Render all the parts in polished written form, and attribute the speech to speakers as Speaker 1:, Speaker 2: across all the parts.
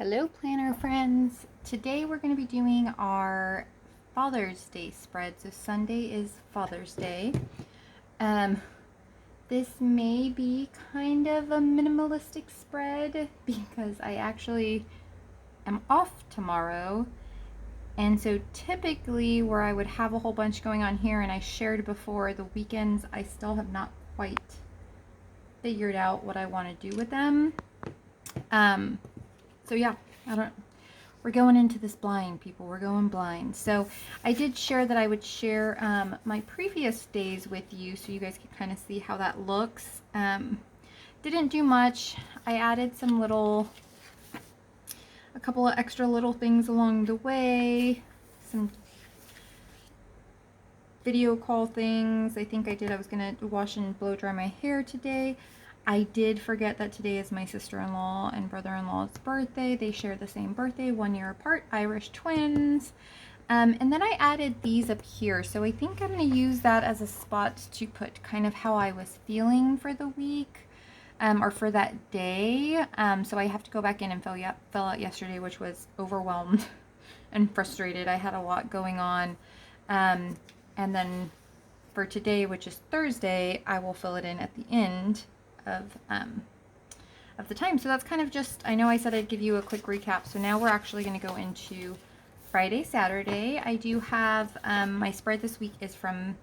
Speaker 1: Hello planner friends. Today we're going to be doing our Father's Day spread. So Sunday is Father's Day. This may be kind of a minimalistic spread because I actually am off tomorrow. And so typically where I would have a whole bunch going on here, and I shared before, the weekends I still have not quite figured out what I want to do with them. So yeah, we're going into this blind, people. We're going blind. So I did share that I would share my previous days with you so you guys can kind of see how that looks. Didn't do much. I added a couple of extra little things along the way. Some video call things. I think I was going to wash and blow dry my hair today. I did forget that today is my sister-in-law and brother-in-law's birthday. They share the same birthday, 1 year apart, Irish twins. And then I added these up here. So I think I'm going to use that as a spot to put kind of how I was feeling for the week or for that day. So I have to go back in and fill out yesterday, which was overwhelmed and frustrated. I had a lot going on. And then for today, which is Thursday, I will fill it in at the end of the time. So that's kind of just, I know I said I'd give you a quick recap. So now we're actually going to go into Friday, Saturday. I do have, my spread this week is from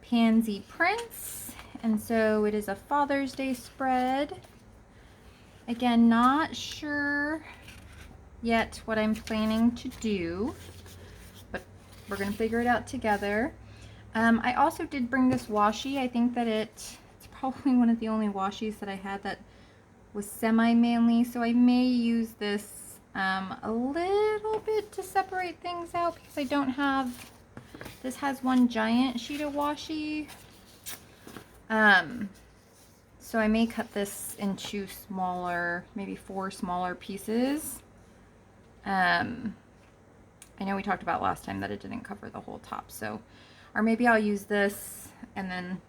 Speaker 1: Pansy Prints. And so it is a Father's Day spread. Again, not sure yet what I'm planning to do, but we're going to figure it out together. I also did bring this washi. I think that it's probably one of the only washies that I had that was semi-manly, so I may use this a little bit to separate things out because I don't have, this has one giant sheet of washi. So I may cut this into smaller, maybe 4 smaller pieces. I know we talked about last time that it didn't cover the whole top, so, or maybe I'll use this and then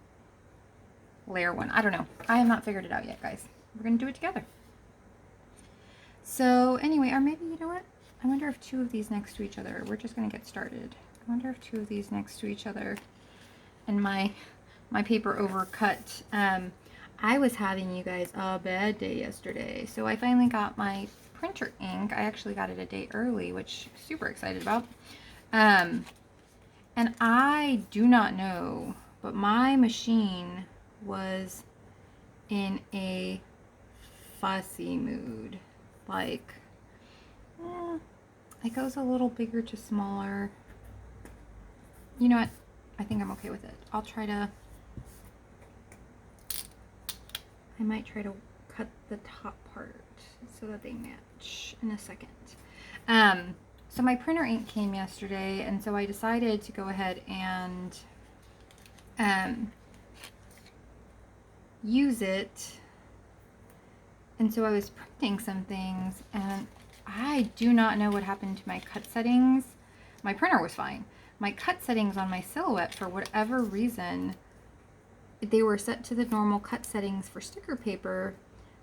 Speaker 1: layer one. I don't know. I have not figured it out yet, guys. We're going to do it together. So anyway, or maybe, you know what? I wonder if 2 of these next to each other, we're just going to get started. I wonder if 2 of these next to each other and my paper overcut. I was having, you guys, a bad day yesterday. So I finally got my printer ink. I actually got it a day early, which I'm super excited about. And I do not know, but my machine was in a fussy mood. Like, it goes a little bigger to smaller. You know what? I think I'm okay with it. I might try to cut the top part so that they match in a second. So my printer ink came yesterday, and so I decided to go ahead and use it. And so I was printing some things, and I do not know what happened to my cut settings. My printer was fine. My cut settings on my Silhouette, for whatever reason, they were set to the normal cut settings for sticker paper,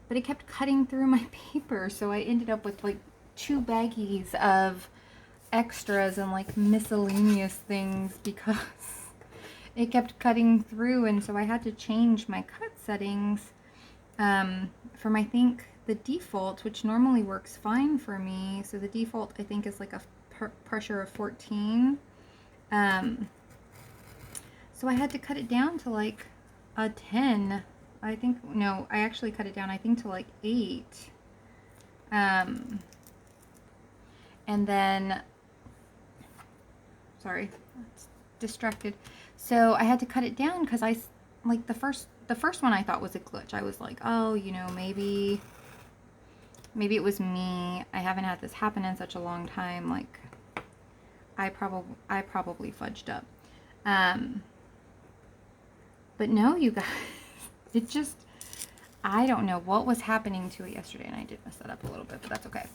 Speaker 1: but it kept cutting through my paper, so I ended up with like 2 baggies of extras and like miscellaneous things because it kept cutting through. And so I had to change my cut settings from, I think, the default, which normally works fine for me. So the default, I think, is like a pressure of 14. So I had to cut it down to like a 10. I think, no, I actually cut it down, I think, to like 8. And then, sorry, distracted. So I had to cut it down because I, like, the first one I thought was a glitch. I was like, oh, you know, maybe it was me. I haven't had this happen in such a long time. Like, I probably fudged up. But no, you guys, it just, I don't know what was happening to it yesterday, and I did mess that up a little bit, but that's okay.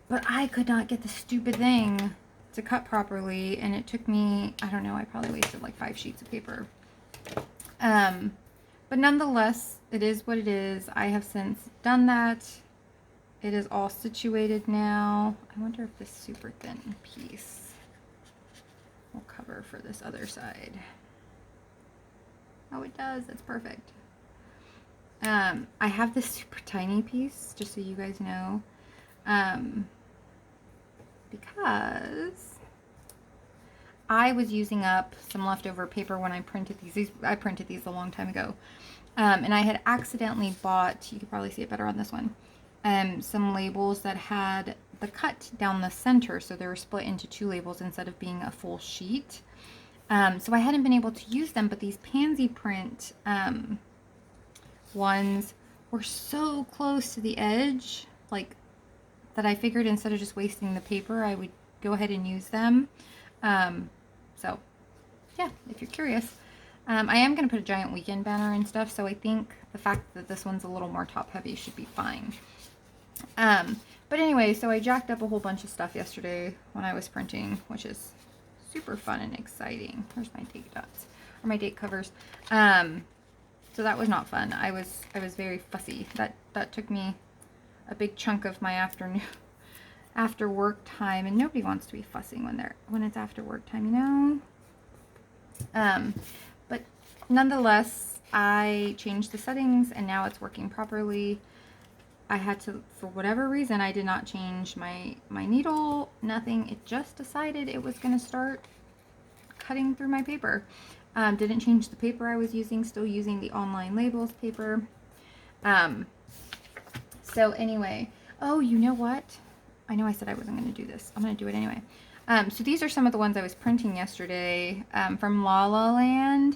Speaker 1: But I could not get the stupid thing to cut properly, and it took me, I don't know, I probably wasted like 5 sheets of paper. But nonetheless, it is what it is. I have since done that. it is all situated now. I wonder if this super thin piece will cover for this other side. Oh, it does. That's perfect. I have this super tiny piece, just so you guys know, because I was using up some leftover paper when I printed these. I printed these a long time ago. And I had accidentally bought, you can probably see it better on this one, some labels that had the cut down the center, so they were split into 2 labels instead of being a full sheet. So I hadn't been able to use them, but these Pansy print ones were so close to the edge, like, that I figured instead of just wasting the paper, I would go ahead and use them. So yeah, if you're curious. I am going to put a giant weekend banner and stuff, so I think the fact that this one's a little more top heavy should be fine. But anyway, so I jacked up a whole bunch of stuff yesterday when I was printing, which is super fun and exciting. Where's my date dots? Or my date covers. So that was not fun. I was very fussy. That took me a big chunk of my afternoon, after work time, and nobody wants to be fussing when it's after work time, you know? But nonetheless, I changed the settings and now it's working properly. I had to, for whatever reason, I did not change my needle, nothing. It just decided it was going to start cutting through my paper. Didn't change the paper I was using, still using the online labels paper. So anyway, oh, you know what? I know I said I wasn't going to do this. I'm going to do it anyway. So these are some of the ones I was printing yesterday from La La Land.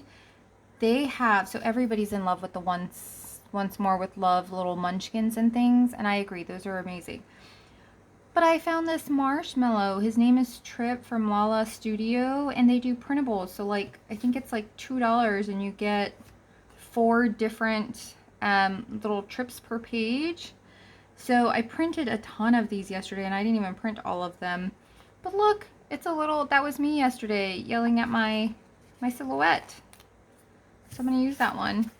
Speaker 1: They have, so everybody's in love with the Once More with Love little munchkins and things, and I agree, those are amazing. But I found this marshmallow. His name is Trip from Lala Studio, and they do printables. So like, I think it's like $2 and you get 4 different little trips per page. So I printed a ton of these yesterday, and I didn't even print all of them. But look, it's a little, that was me yesterday yelling at my silhouette. So I'm going to use that one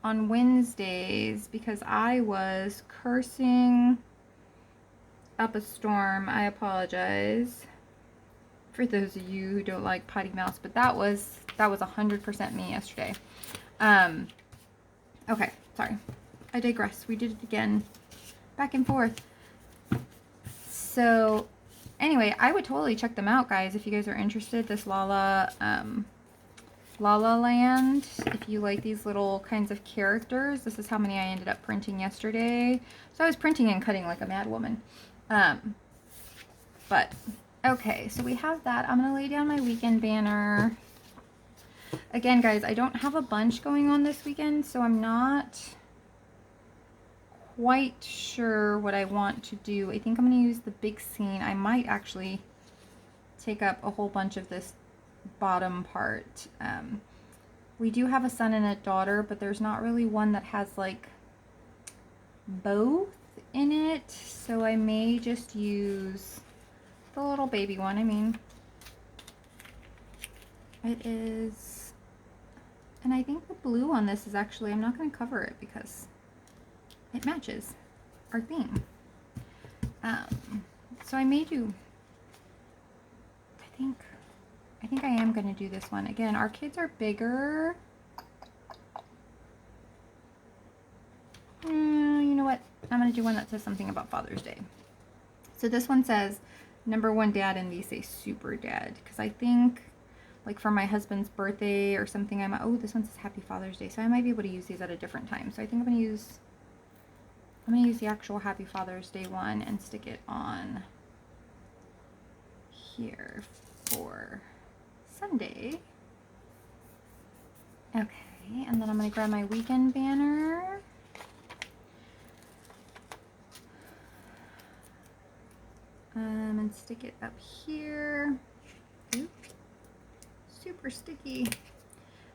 Speaker 1: on Wednesdays because I was cursing up a storm. I apologize for those of you who don't like potty mouth, but that was 100% me yesterday. Okay, sorry. I digress. We did it again. Back and forth. So anyway, I would totally check them out, guys, if you guys are interested. This La La Land, if you like these little kinds of characters. This is how many I ended up printing yesterday. So I was printing and cutting like a mad woman. But okay, so we have that. I'm gonna lay down my weekend banner. Again, guys, I don't have a bunch going on this weekend, so I'm not quite sure what I want to do. I think I'm going to use the big scene. I might actually take up a whole bunch of this bottom part. We do have a son and a daughter, but there's not really one that has like both in it, so I may just use the little baby one. I mean, it is, and I think the blue on this is actually, I'm not going to cover it because it matches our theme. So I may do, I think I am going to do this one. Again, our kids are bigger. You know what? I'm going to do one that says something about Father's Day. So this one says, #1 dad, and these say super dad. Because I think, like for my husband's birthday or something, oh, this one says Happy Father's Day. So I might be able to use these at a different time. So I think I'm going to use the actual Happy Father's Day one and stick it on here for Sunday. Okay, and then I'm going to grab my weekend banner. And stick it up here. Ooh, super sticky.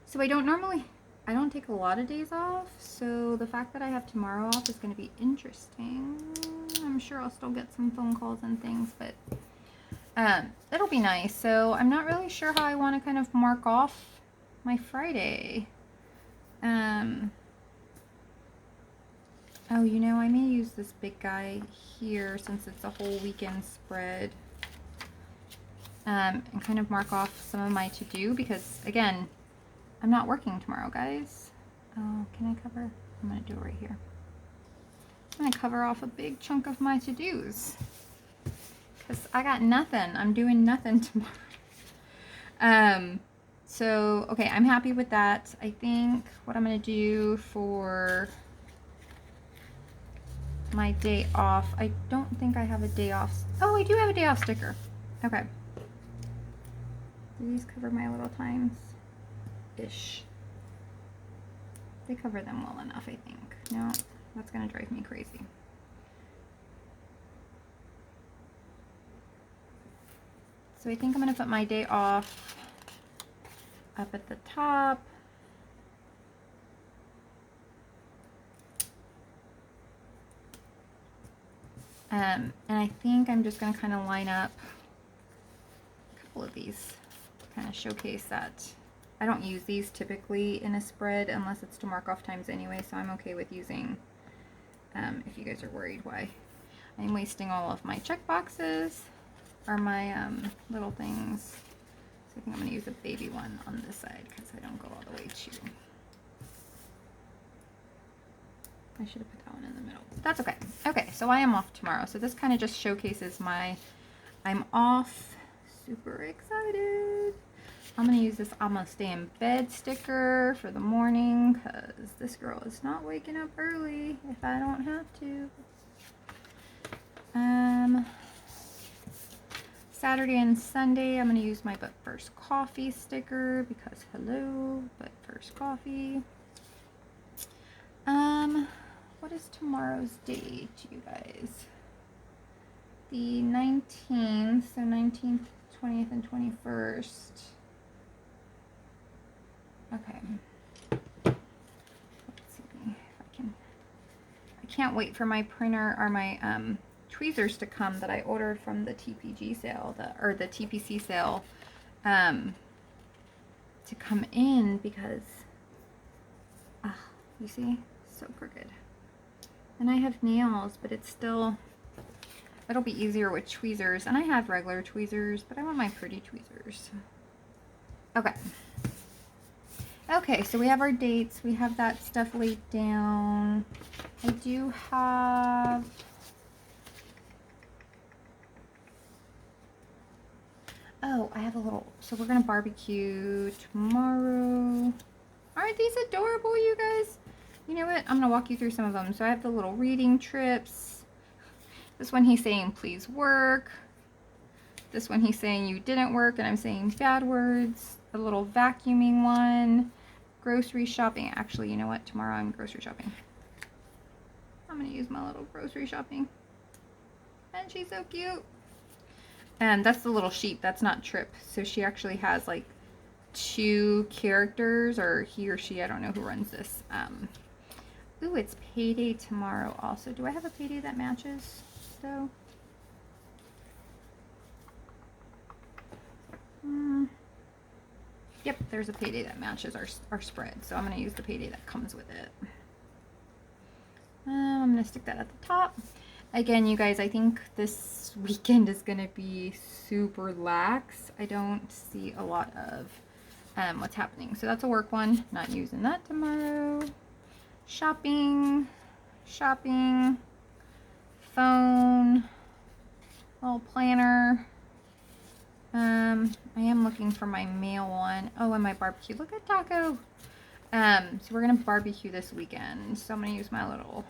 Speaker 1: So I don't take a lot of days off, so the fact that I have tomorrow off is going to be interesting. I'm sure I'll still get some phone calls and things, but it'll be nice. So I'm not really sure how I want to kind of mark off my Friday. Oh, you know, I may use this big guy here since it's a whole weekend spread. And kind of mark off some of my to-do because, again, I'm not working tomorrow, guys. Oh, can I cover? I'm going to do it right here. I'm going to cover off a big chunk of my to-dos because I got nothing. I'm doing nothing tomorrow. So, okay, I'm happy with that. I think what I'm going to do for my day off, I don't think I have a day off. Oh, I do have a day off sticker. Okay. Do these cover my little times-ish? They cover them well enough, I think. No, that's going to drive me crazy. So I think I'm going to put my day off up at the top. And I think I'm just going to kind of line up a couple of these, kind of showcase that. I don't use these typically in a spread unless it's to mark off times anyway, so I'm okay with using, if you guys are worried why I'm wasting all of my check boxes or my little things. So I think I'm going to use a baby one on this side because I don't go all the way to. I should have put that one in the middle. That's okay. Okay, so I am off tomorrow. So this kind of just showcases my, I'm off. Super excited. I'm going to use this I'm going to stay in bed sticker for the morning because this girl is not waking up early if I don't have to. Saturday and Sunday, I'm going to use my But First Coffee sticker because hello, But First Coffee. What is tomorrow's date, you guys? The 19th, so 19th, 20th, and 21st. Okay. Let's see if I can. I can't wait for my printer or my tweezers to come that I ordered from the TPG sale, or the TPC sale, to come in because, you see, so crooked. And I have nails, but it's still, it'll be easier with tweezers. And I have regular tweezers, but I want my pretty tweezers. Okay. Okay, so we have our dates. We have that stuff laid down. I do have, oh, I have a little, so we're going to barbecue tomorrow. Aren't these adorable, you guys? You know what? I'm going to walk you through some of them. So I have the little reading trips. This one he's saying, please work. This one he's saying, you didn't work, and I'm saying bad words. The little vacuuming one. Grocery shopping. Actually, you know what? Tomorrow I'm grocery shopping. I'm going to use my little grocery shopping. And she's so cute. And that's the little sheep. That's not Trip. So she actually has like 2 characters, or he or she, I don't know who runs this. Ooh, it's payday tomorrow also. Do I have a payday that matches though? Yep, there's a payday that matches our spread. So I'm going to use the payday that comes with it. I'm going to stick that at the top. Again, you guys, I think this weekend is going to be super lax. I don't see a lot of what's happening. So that's a work one. Not using that tomorrow. Shopping, phone, little planner. I am looking for my mail one. Oh, and my barbecue. Look at Taco. So we're going to barbecue this weekend. So I'm going to use my little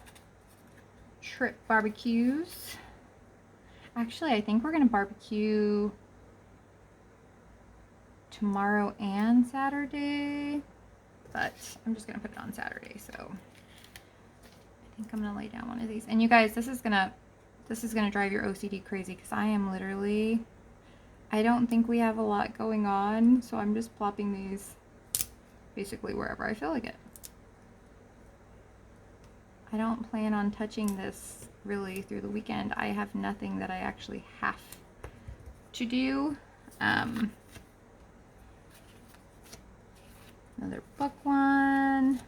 Speaker 1: Trip barbecues. Actually, I think we're going to barbecue tomorrow and Saturday. But I'm just going to put it on Saturday. So I think I'm going to lay down one of these. And you guys, this is going to drive your OCD crazy because I am literally, I don't think we have a lot going on. So I'm just plopping these basically wherever I feel like it. I don't plan on touching this really through the weekend. I have nothing that I actually have to do. Another book one.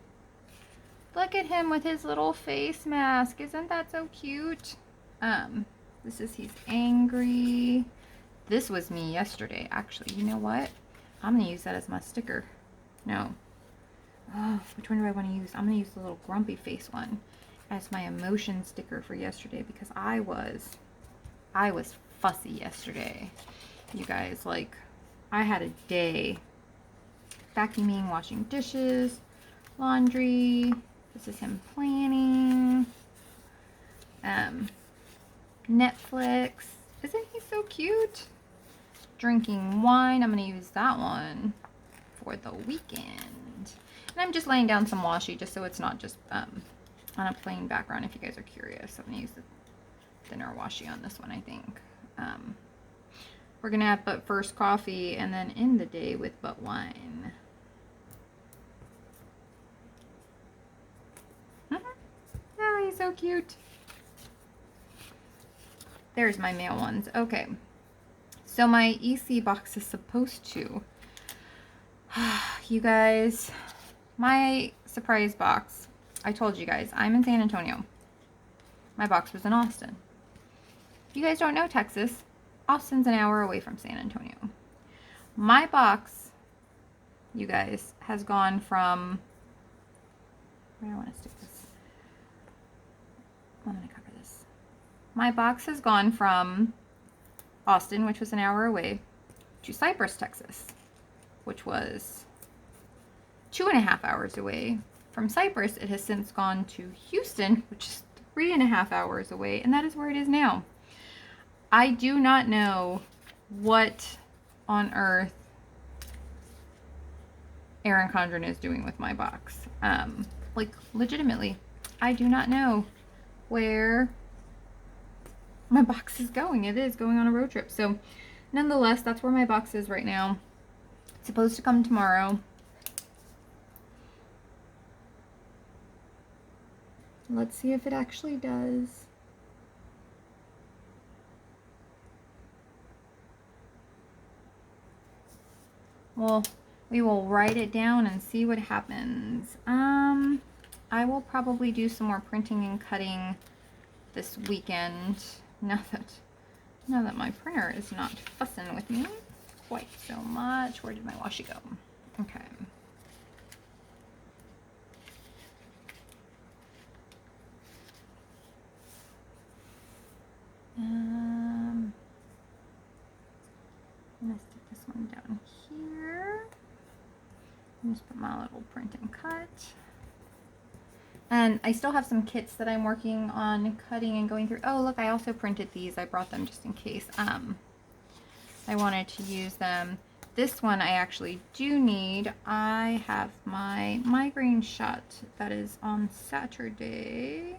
Speaker 1: Look at him with his little face mask. Isn't that so cute? This is he's angry. This was me yesterday, actually. You know what? I'm going to use that as my sticker. No. Oh, which one do I want to use? I'm going to use the little grumpy face one as my emotion sticker for yesterday because I was fussy yesterday. You guys, like, I had a day vacuuming, washing dishes, laundry. This is him planning. Netflix. Isn't he so cute? Drinking wine. I'm going to use that one for the weekend. And I'm just laying down some washi just so it's not just on a plain background if you guys are curious. I'm going to use the thinner washi on this one, I think. We're going to have but first coffee and then end the day with but wine. Oh, he's so cute. There's my mail ones. Okay. So my EC box is supposed to. You guys, my surprise box. I told you guys, I'm in San Antonio. My box was in Austin. If you guys don't know Texas, Austin's an hour away from San Antonio. My box, you guys, has gone from, where do I want to stick this? I'm going to cover this. My box has gone from Austin, which was an hour away, to Cypress, Texas, which was 2.5 hours away. From Cypress, it has since gone to Houston, which is 3.5 hours away, and that is where it is now. I do not know what on earth Erin Condren is doing with my box. Like, legitimately, I do not know where my box is going. It is going on a road trip. So, nonetheless, that's where my box is right now. It's supposed to come tomorrow. Let's see if it actually does. Well, we will write it down and see what happens. I will probably do some more printing and cutting this weekend now that my printer is not fussing with me quite so much. Where did my washi go? Okay. I'm gonna stick this one down here. And just put my little print and cut. And I still have some kits that I'm working on cutting and going through. Oh, look, I also printed these. I brought them just in case I wanted to use them. This one I actually do need. I have my migraine shot that is on Saturday.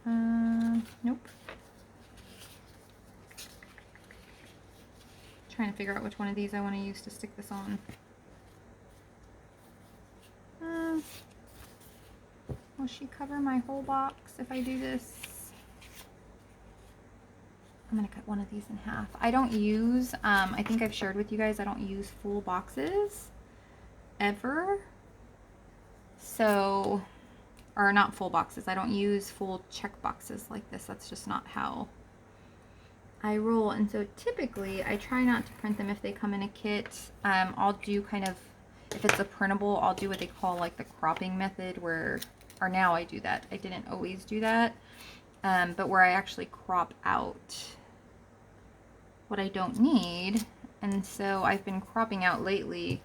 Speaker 1: Nope. Trying to figure out which one of these I want to use to stick this on. Will she cover my whole box if I do this? I'm going to cut one of these in half. I don't use, I think I've shared with you guys, I don't use full boxes ever. So, or not full boxes. I don't use full check boxes like this. That's just not how I roll. And so typically I try not to print them if they come in a kit. I'll do kind of, if it's a printable, I'll do what they call like the cropping method where, or now I do that. I didn't always do that. But where I actually crop out what I don't need. And so I've been cropping out lately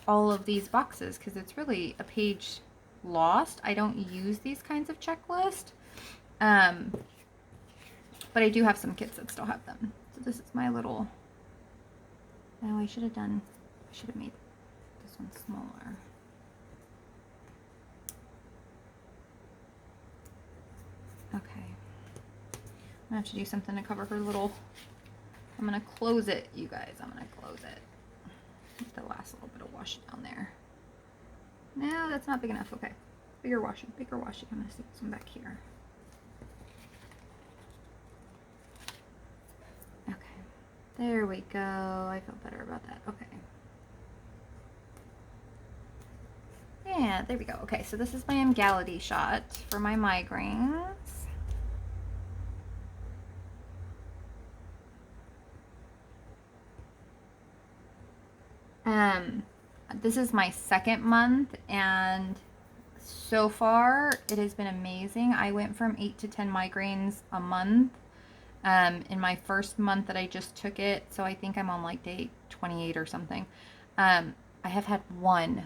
Speaker 1: all of these boxes because it's really a page lost. I don't use these kinds of checklists. But I do have some kits that still have them. So this is my little, oh, I should have made this one smaller. Okay. I'm gonna have to do something to cover her little, I'm gonna close it, you guys. I'm gonna close it. Get the last little bit of washi down there. No, that's not big enough. Okay. Bigger washi, bigger washi. I'm gonna stick this one back here. Okay. There we go. I feel better about that. Okay. Yeah, there we go. Okay, so this is my Emgality shot for my migraines. This is my second month, and so far it has been amazing. I went from 8 to 10 migraines a month in my first month that I just took it, so I think I'm on like day 28 or something. I have had one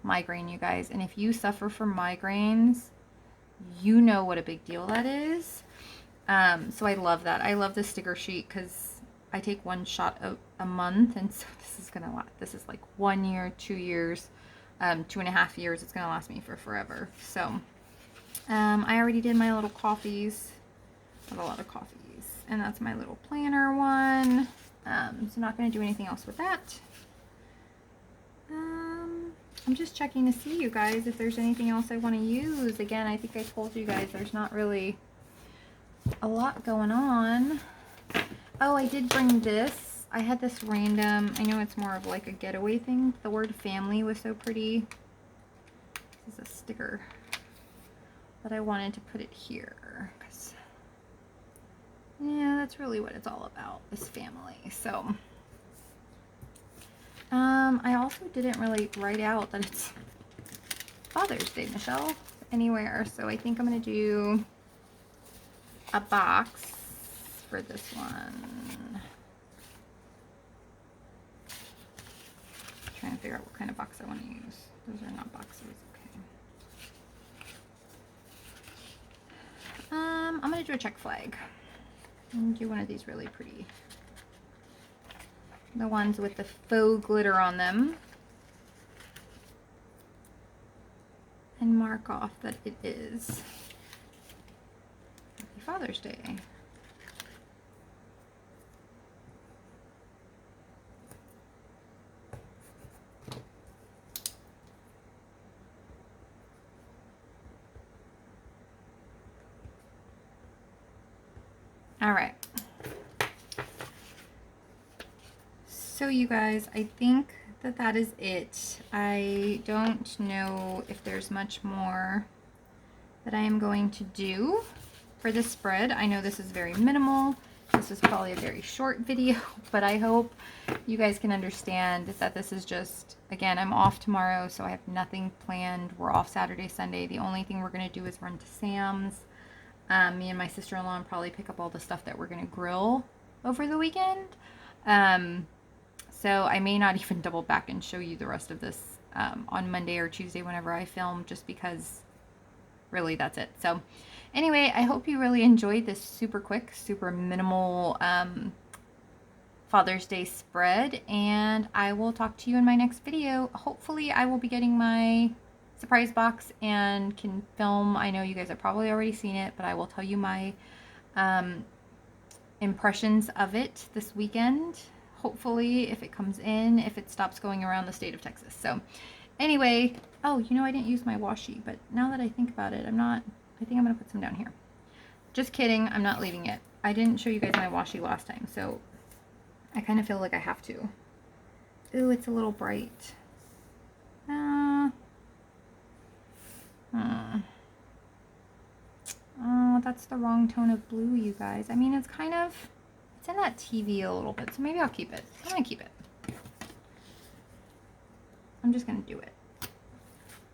Speaker 1: migraine, you guys, and if you suffer from migraines, you know what a big deal that is. So I love that. I love the sticker sheet because I take one shot a month, and so this is gonna last. This is like 1 year, 2 years, 2.5 years. It's gonna last me for forever. So I already did my little coffees. I have a lot of coffees, and that's my little planner one. So not gonna do anything else with that. I'm just checking to see, you guys, if there's anything else I want to use. Again, I think I told you guys there's not really a lot going on. Oh, I did bring this. I had this random, I know it's more of like a getaway thing. The word family was so pretty. This is a sticker, but I wanted to put it here because, yeah, that's really what it's all about, is family. So I also didn't really write out that it's Father's Day, Michelle, anywhere. So I think I'm going to do a box for this one. Trying to figure out what kind of box I want to use. Those are not boxes. Okay. I'm going to do a check flag. I'm going to do one of these really pretty, the ones with the faux glitter on them, and mark off that it is Happy Father's Day. All right. So you guys, I think that that is it. I don't know if there's much more that I am going to do for this spread. I know this is very minimal. This is probably a very short video, but I hope you guys can understand that this is just, again, I'm off tomorrow, so I have nothing planned. We're off Saturday, Sunday. The only thing we're going to do is run to Sam's. Me and my sister-in-law and probably pick up all the stuff that we're going to grill over the weekend. So I may not even double back and show you the rest of this on Monday or Tuesday whenever I film, just because really that's it. So anyway, I hope you really enjoyed this super quick, super minimal Father's Day spread, and I will talk to you in my next video. Hopefully I will be getting my surprise box and can film. I know you guys have probably already seen it, but I will tell you my impressions of it this weekend. Hopefully, if it comes in, if it stops going around the state of Texas. So anyway, oh, you know, I didn't use my washi, but now that I think about it, I think I'm going to put some down here. Just kidding. I'm not leaving it. I didn't show you guys my washi last time, so I kind of feel like I have to. Ooh, it's a little bright. Oh, that's the wrong tone of blue, you guys. I mean, it's kind of, it's in that TV a little bit, so maybe I'll keep it. I'm going to keep it. I'm just going to do it.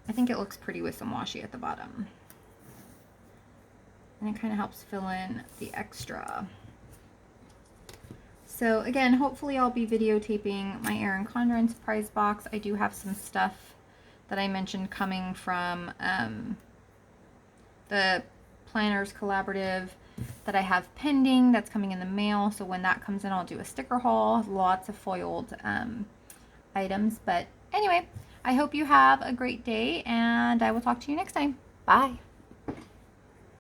Speaker 1: I think it looks pretty with some washi at the bottom. And it kind of helps fill in the extra. So again, hopefully I'll be videotaping my Erin Condren surprise box. I do have some stuff that I mentioned coming from the Planners Collaborative that I have pending that's coming in the mail. So when that comes in, I'll do a sticker haul. Lots of foiled items. But anyway, I hope you have a great day, and I will talk to you next time. Bye.